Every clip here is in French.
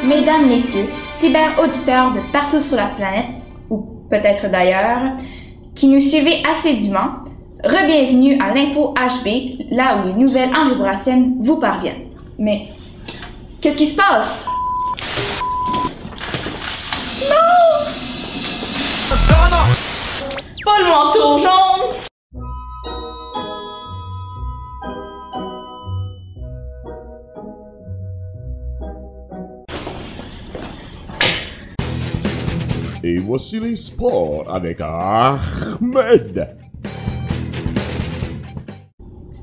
Mesdames, Messieurs, cyber-auditeurs de partout sur la planète, ou peut-être d'ailleurs, qui nous suivez assidûment, re-bienvenue à l'Info HB, là où les nouvelles henribourassiennes vous parviennent. Mais, qu'est-ce qui se passe? Non! Pas le manteau jaune! Et voici les sports avec Ahmed.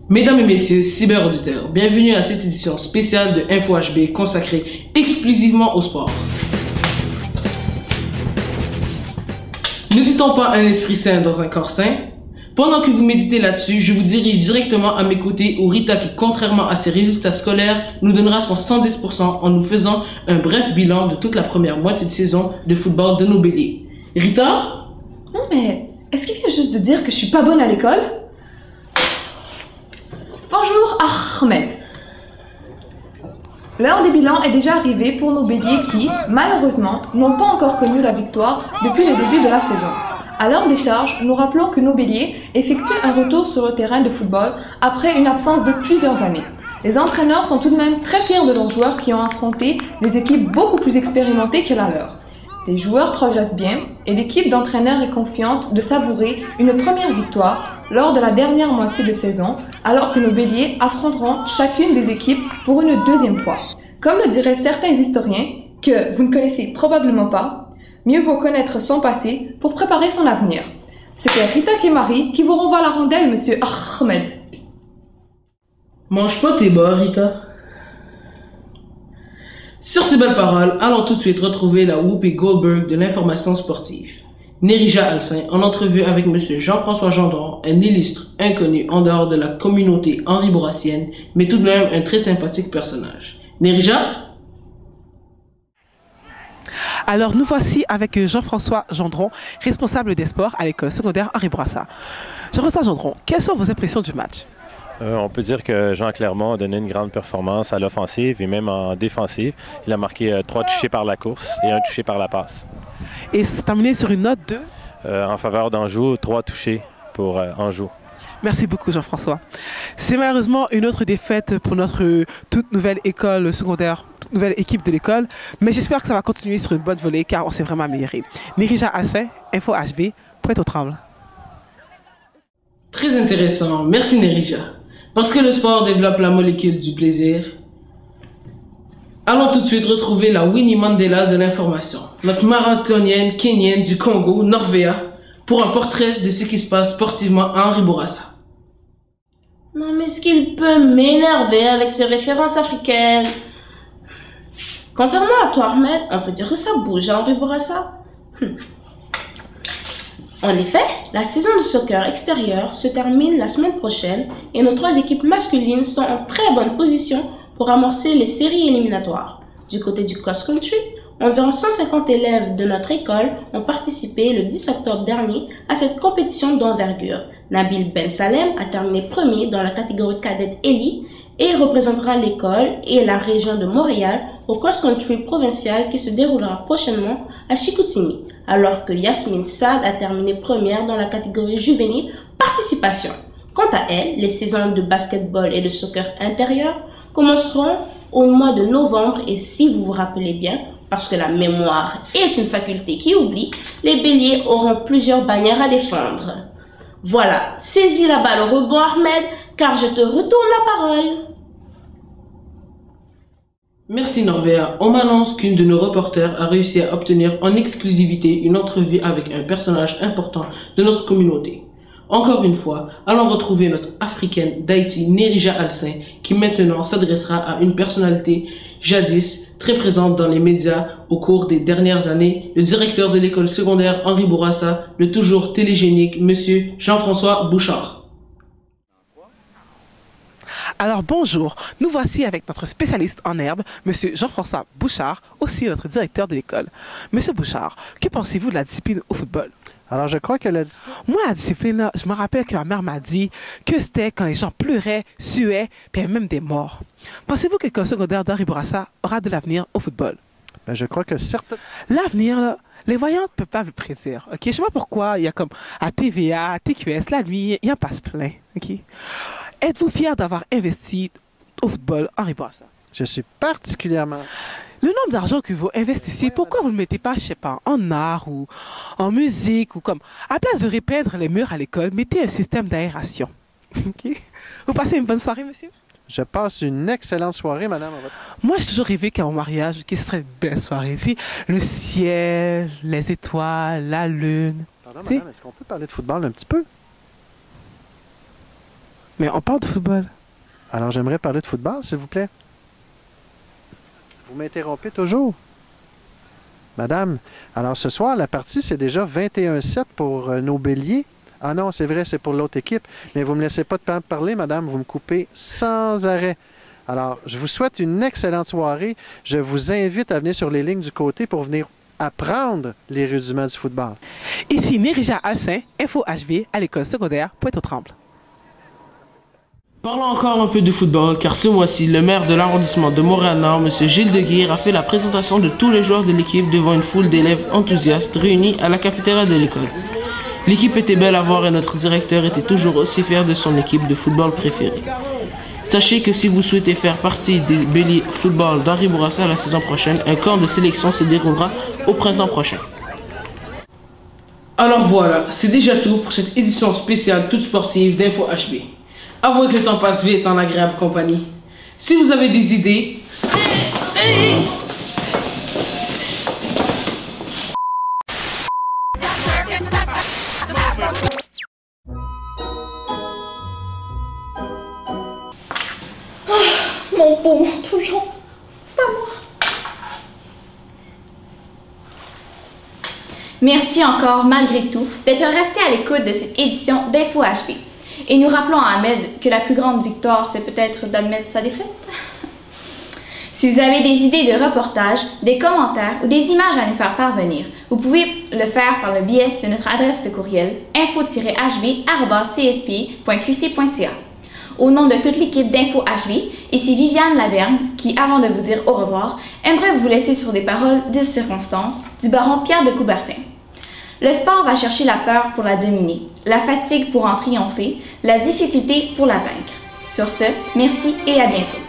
Mesdames et messieurs, cyber-auditeurs, bienvenue à cette édition spéciale de Info HB consacrée exclusivement au sport. Ne dit-on pas un esprit sain dans un corps sain? Pendant que vous méditez là-dessus, je vous dirige directement à mes côtés où Rita qui, contrairement à ses résultats scolaires, nous donnera son 110% en nous faisant un bref bilan de toute la première moitié de saison de football de nos béliers. Rita? Non mais, est-ce qu'il vient juste de dire que je suis pas bonne à l'école? Bonjour Ahmed. L'heure des bilans est déjà arrivée pour nos béliers qui, malheureusement, n'ont pas encore connu la victoire depuis le début de la saison. À l'heure des charges, nous rappelons que nos béliers effectuent un retour sur le terrain de football après une absence de plusieurs années. Les entraîneurs sont tout de même très fiers de leurs joueurs qui ont affronté des équipes beaucoup plus expérimentées que la leur. Les joueurs progressent bien et l'équipe d'entraîneurs est confiante de savourer une première victoire lors de la dernière moitié de saison, alors que nos béliers affronteront chacune des équipes pour une deuxième fois. Comme le diraient certains historiens, que vous ne connaissez probablement pas, mieux vaut connaître son passé pour préparer son avenir. C'était Rita Kemari qui vous renvoie la rondelle, monsieur Ahmed. Mange pas tes bas, Rita. Sur ces belles paroles, allons tout de suite retrouver la Whoopi Goldberg de l'information sportive. Nerija Alcin, en entrevue avec monsieur Jean-François Gendron, un illustre inconnu en dehors de la communauté henribourassienne, mais tout de même un très sympathique personnage. Nerija? Alors nous voici avec Jean-François Gendron, responsable des sports à l'école secondaire Henri Bourassa. Jean-François Gendron, quelles sont vos impressions du match? On peut dire que Jean Clermont a donné une grande performance à l'offensive et même en défensive. Il a marqué 3 touchés par la course et 1 touché par la passe. Et c'est terminé sur une note de? En faveur d'Anjou, 3 touchés pour Anjou. Merci beaucoup Jean-François. C'est malheureusement une autre défaite pour notre toute nouvelle école secondaire, toute nouvelle équipe de l'école, mais j'espère que ça va continuer sur une bonne volée car on s'est vraiment amélioré. Nerija Alcin, Info HB, Pointe-aux-Trembles. Très intéressant, merci Nerija. Parce que le sport développe la molécule du plaisir, allons tout de suite retrouver la Winnie Mandela de l'information, notre marathonienne kenyenne du Congo, Norvéa, pour un portrait de ce qui se passe sportivement à Henri Bourassa. Non mais est-ce qu'il peut m'énerver avec ses références africaines? Contrairement à toi Ahmed, on peut dire que ça bouge à Henri Bourassa. En effet, la saison de soccer extérieur se termine la semaine prochaine et nos 3 équipes masculines sont en très bonne position pour amorcer les séries éliminatoires. Du côté du cross-country, environ 150 élèves de notre école ont participé le 10 octobre dernier à cette compétition d'envergure. Nabil Ben Salem a terminé premier dans la catégorie cadette Elite et représentera l'école et la région de Montréal au cross-country provincial qui se déroulera prochainement à Chicoutimi, alors que Yasmine Saad a terminé première dans la catégorie juvénile participation. Quant à elle, les saisons de basketball et de soccer intérieur commenceront au mois de novembre et si vous vous rappelez bien, parce que la mémoire est une faculté qui oublie, les béliers auront plusieurs bannières à défendre. Voilà, saisis la balle au rebond Ahmed, car je te retourne la parole. Merci Norvéa. On m'annonce qu'une de nos reporters a réussi à obtenir en exclusivité une entrevue avec un personnage important de notre communauté. Encore une fois, allons retrouver notre africaine d'Haïti, Nerija Alcin, qui maintenant s'adressera à une personnalité jadis très présente dans les médias au cours des dernières années, le directeur de l'école secondaire Henri Bourassa, le toujours télégénique monsieur Jean-François Bouchard. Alors bonjour, nous voici avec notre spécialiste en herbe, monsieur Jean-François Bouchard, aussi notre directeur de l'école. Monsieur Bouchard, que pensez-vous de la discipline au football? Alors, je crois que la discipline... Moi, la discipline, là, je me rappelle que ma mère m'a dit que c'était quand les gens pleuraient, suaient, puis même des morts. Pensez-vous que l'école secondaire d'Henri Bourassa aura de l'avenir au football? Ben, je crois que certaines... L'avenir, là, les voyants ne peuvent pas le prédire. Ok, je sais pas pourquoi, il y a comme à TVA, à TQS, la nuit, il y en passe plein. Ok. Êtes-vous fiers d'avoir investi au football, Henri Bourassa? Je suis particulièrement... Le nombre d'argent que vous investissez, pourquoi vous ne le mettez pas, je sais pas, en art ou en musique ou comme, à place de repeindre les murs à l'école, mettez un système d'aération. Ok. Vous passez une bonne soirée, monsieur? Je passe une excellente soirée, madame. Moi, j'ai toujours rêvé qu'à mon mariage, ce serait une belle soirée. Ici, le ciel, les étoiles, la lune. Pardon, madame, est-ce qu'on peut parler de football un petit peu? Mais on parle de football. Alors, j'aimerais parler de football, s'il vous plaît. Vous m'interrompez toujours. Madame, alors ce soir, la partie, c'est déjà 21-7 pour nos béliers. Ah non, c'est vrai, c'est pour l'autre équipe. Mais vous ne me laissez pas de temps de parler, madame. Vous me coupez sans arrêt. Alors, je vous souhaite une excellente soirée. Je vous invite à venir sur les lignes du côté pour venir apprendre les rudiments du football. Ici Nérija Alcin, Info HB, à l'école secondaire Pointe-aux-Trembles. Parlons encore un peu de football, car ce mois-ci, le maire de l'arrondissement de Montréal-Nord, M. Gilles Deguire, a fait la présentation de tous les joueurs de l'équipe devant une foule d'élèves enthousiastes réunis à la cafétéria de l'école. L'équipe était belle à voir et notre directeur était toujours aussi fier de son équipe de football préférée. Sachez que si vous souhaitez faire partie des béliers football d'Henri Bourassa la saison prochaine, un camp de sélection se déroulera au printemps prochain. Alors voilà, c'est déjà tout pour cette édition spéciale toute sportive d'Info HB. Avouez que le temps passe vite en agréable compagnie. Si vous avez des idées... Mon beau manteau jaune, c'est à moi. Merci encore, malgré tout, d'être resté à l'écoute de cette édition d'Info HB. Et nous rappelons à Ahmed que la plus grande victoire, c'est peut-être d'admettre sa défaite. Si vous avez des idées de reportages, des commentaires ou des images à nous faire parvenir, vous pouvez le faire par le biais de notre adresse de courriel info-hb@cspi.qc.ca. Au nom de toute l'équipe d'Info HB, ici Viviane Lavergne qui, avant de vous dire au revoir, aimerait vous laisser sur des paroles de circonstance du baron Pierre de Coubertin. Le sport va chercher la peur pour la dominer, la fatigue pour en triompher, la difficulté pour la vaincre. Sur ce, merci et à bientôt.